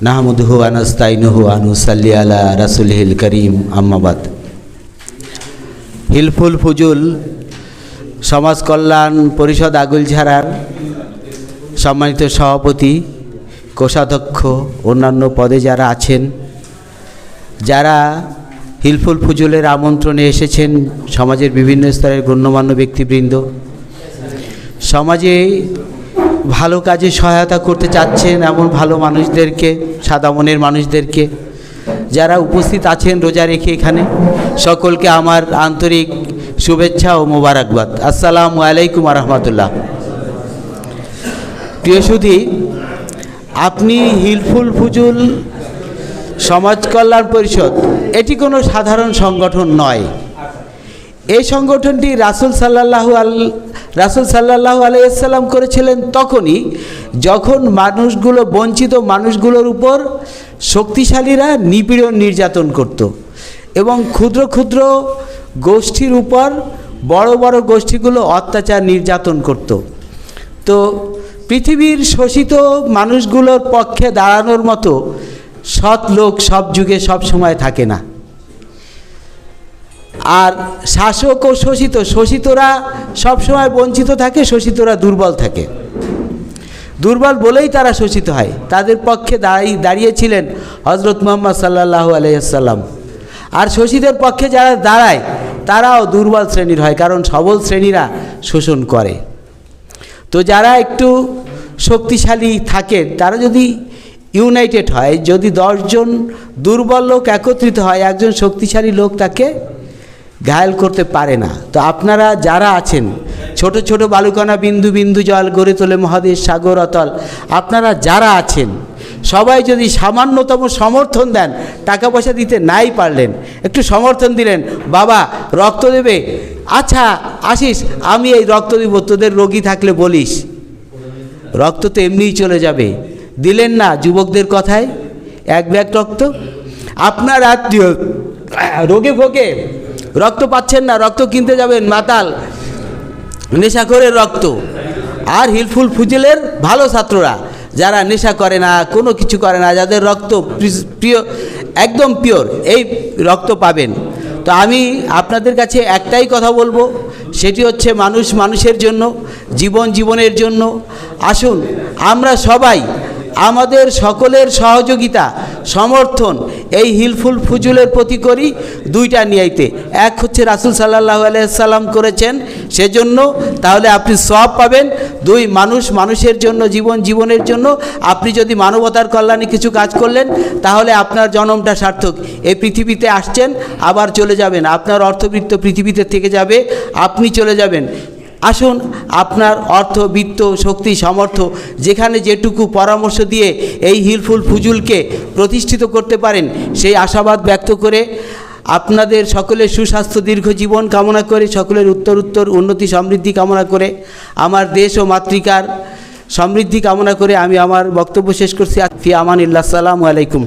নাহমাদুহু ওয়া নাস্তাইনুহু ওয়া নুসাল্লি আলা রাসূলিল কারীম আম্মা বাদ। হিলফুল ফুজুল সমাজ কল্যাণ পরিষদ আগুলঝাড়ার সম্মানিত সভাপতি, কোষাধ্যক্ষ, অন্যান্য পদে যারা আছেন, যারা হিলফুল ফুজুলের আমন্ত্রণে এসেছেন, সমাজের বিভিন্ন স্তরের গণ্যমান্য ব্যক্তিবৃন্দ, সমাজে ভালো কাজে সহায়তা করতে চাচ্ছেন এমন ভালো মানুষদেরকে, সাদা মনের মানুষদেরকে, যারা উপস্থিত আছেন রোজা রেখে এখানে, সকলকে আমার আন্তরিক শুভেচ্ছা ও মোবারকবাদ। আসসালামু আলাইকুম ওয়া রাহমাতুল্লাহ। প্রিয় সুধী, আপনি হিলফুল ফুজুল সমাজ কল্যাণ পরিষদ এটি কোনো সাধারণ সংগঠন নয়। এই সংগঠনটি রাসূল সাল্লাল্লাহু আলাইহি সাল্লাম করেছিলেন তখনই যখন মানুষগুলো, বঞ্চিত মানুষগুলোর উপর শক্তিশালীরা নিপীড়ন নির্যাতন করত এবং ক্ষুদ্র ক্ষুদ্র গোষ্ঠীর উপর বড় বড় গোষ্ঠীগুলো অত্যাচার নির্যাতন করত। তো পৃথিবীর শোষিত মানুষগুলোর পক্ষে দাঁড়ানোর মতো সৎ লোক সব যুগে সব সময় থাকে না। আর শাসক ও শোষিতরা সবসময় বঞ্চিত থাকে, শোষিতরা দুর্বল থাকে। দুর্বল বলেই তারা শোষিত হয়। তাদের পক্ষে দাঁড়িয়েছিলেন হযরত মুহাম্মদ সাল্লাল্লাহু আলাইহি সাল্লাম। আর শোষিতের পক্ষে যারা দাঁড়ায় তারাও দুর্বল শ্রেণীর হয়, কারণ সবল শ্রেণীরা শোষণ করে। তো যারা একটু শক্তিশালী থাকে তারা যদি ইউনাইটেড হয়, যদি 10 জন দুর্বল লোক একত্রিত হয়, একজন শক্তিশালী লোক তাকে ঘায়েল করতে পারে না। তো আপনারা যারা আছেন, ছোট ছোট বালুকণা বিন্দু বিন্দু জল গড়ে তোলে মহাদেশ সাগর অতল, আপনারা যারা আছেন সবাই যদি সামান্যতম সমর্থন দেন, টাকা পয়সা দিতে নাই পারলেন, একটু সমর্থন দিলেন, বাবা রক্ত দেবে, আচ্ছা আসিস আমি এই রক্ত দিব, তোদের রোগী থাকলে বলিস, রক্ত তো এমনিই চলে যাবে। দিলেন না যুবকদের কথায় 1 ব্যাগ রক্ত। আপনার আত্মীয় রোগে ভোগে রক্ত পাচ্ছেন না, রক্ত কিনতে যাবেন, মাতাল নেশাখোরের রক্ত। আর হিলফুল ফুজুলের ভালো ছাত্ররা যারা নেশা করে না, কোনো কিছু করে না, যাদের রক্ত প্রিয়, একদম পিওর, এই রক্ত পাবেন। তো আমি আপনাদের কাছে একটাই কথা বলবো, সেটি হচ্ছে মানুষ মানুষের জন্য, জীবন জীবনের জন্য। আসুন আমরা সবাই আমাদের সকলের সহযোগিতা সমর্থন এই হিলফুল ফুজুলের প্রতি করি, 2টা নিয়াইতে। এক হচ্ছে রাসূল সাল্লাল্লাহু আলাইহি সাল্লাম করেছেন সেজন্য, তাহলে আপনি সওয়াব পাবেন। 2 মানুষ মানুষের জন্য, জীবন জীবনের জন্য। আপনি যদি মানবতার কল্যাণে কিছু কাজ করলেন তাহলে আপনার জন্মটা সার্থক। এই পৃথিবীতে আসছেন, আবার চলে যাবেন, আপনার অর্থবিত্ত পৃথিবীতে থেকে যাবে, আপনি চলে যাবেন। আসুন আপনার অর্থ, বিত্ত, শক্তি, সামর্থ্য যেখানে যেটুকু পরামর্শ দিয়ে এই হিলফুল ফুজুলকে প্রতিষ্ঠিত করতে পারেন সেই আশাবাদ ব্যক্ত করে, আপনাদের সকলের সুস্বাস্থ্য দীর্ঘ জীবন কামনা করে, সকলের উত্তর উন্নতি সমৃদ্ধি কামনা করে, আমার দেশ ও মাতৃকার সমৃদ্ধি কামনা করে আমি আমার বক্তব্য শেষ করছি। ফি আমানিল্লাহ। আসসালামু আলাইকুম।